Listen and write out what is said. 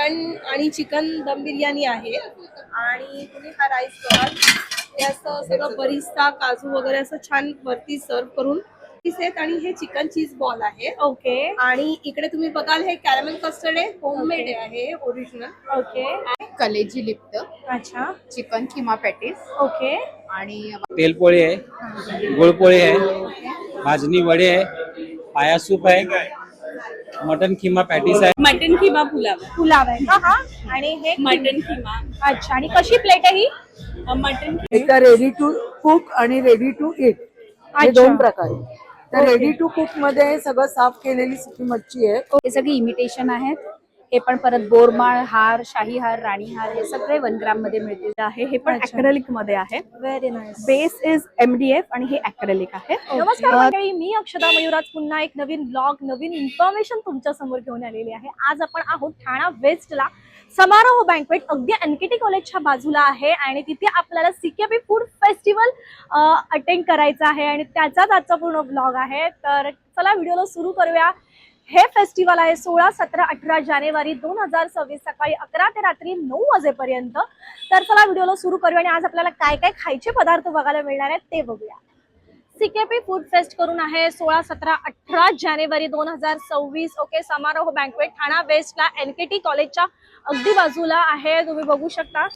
Chicken आणि chicken दम बिर्याणी आहे आणि तुम्ही हा राईस बघाल हे असं सगळं बरिस्ता काजू वगैरे असं छान वरती सर्व करून आहेत आणि हे चिकन चीज बॉल आहे. ओके आणि इकडे तुम्ही बघाल हे कॅरमेल कस्टर्ड आहे, होममेड आहे ओरिजिनल. ओके कलेजी लिप्त, अच्छा चिकन किमा पॅटीस ओके आणि तेलपोळी आहे, गुळपोळी आहे, भाजणी वडे आहे, पाया सूप आहे, मटन किमा पॅटीस आहे. मटन किमा पुलाव पुलाव आहे का हा? आणि हे मटन किमा अच्छा आणि कशी प्लेट आहे ही? मटन एक रेडी टू कुक आणि रेडी टू ईट हे अच्छा. दोन प्रकार आहे. तर रेडी टू कुक मध्ये सगळं साफ केलेली सुकी मच्छी आहे. हे सगळे इमिटेशन आहेत. हे पण परत बोरमाळ हार, शाही हार, राणी हार हे सगळे 1 ग्राम मध्ये मिळतील आहे. हे पण ऍक्रेलिक मध्ये आहे. Very nice. Base is MDF आणि हे ऍक्रेलिक आहे. नमस्कार मंडळी, मी अक्षता मयुराज पुन्हा एक नवीन ब्लॉग, नवीन इन्फॉर्मेशन तुमच्या समोर घेऊन आलेली आहे. आज आपण आहोत ठाणा वेस्टला. समारोह बँकवेट अगदी NKT कॉलेजच्या बाजूला आहे आणि तिथे आपल्याला CKP फूड फेस्टिवल अटेंड करायचं आहे आणि त्याचाच आजचा पूर्ण ब्लॉग आहे. तर चला व्हिडिओला सुरू करूया. हे फेस्टिवल आहे 16, 17, 18 जानेवारी 2026 सकाळी 11 ते रात्री 9 वाजेपर्यंत. तर चला व्हिडिओला सुरू करूया आणि आज आपल्याला काय काय खायचे पदार्थ बघायला मिळणार आहेत ते बघूया. CKP फूड फेस्ट करून आहे 16, 17, 18 जानेवारी 2026. ओके, समारोह बँकवेट ठाणा वेस्टला NKT कॉलेजच्या अगदी बाजूला आहे. तुम्ही बघू शकता.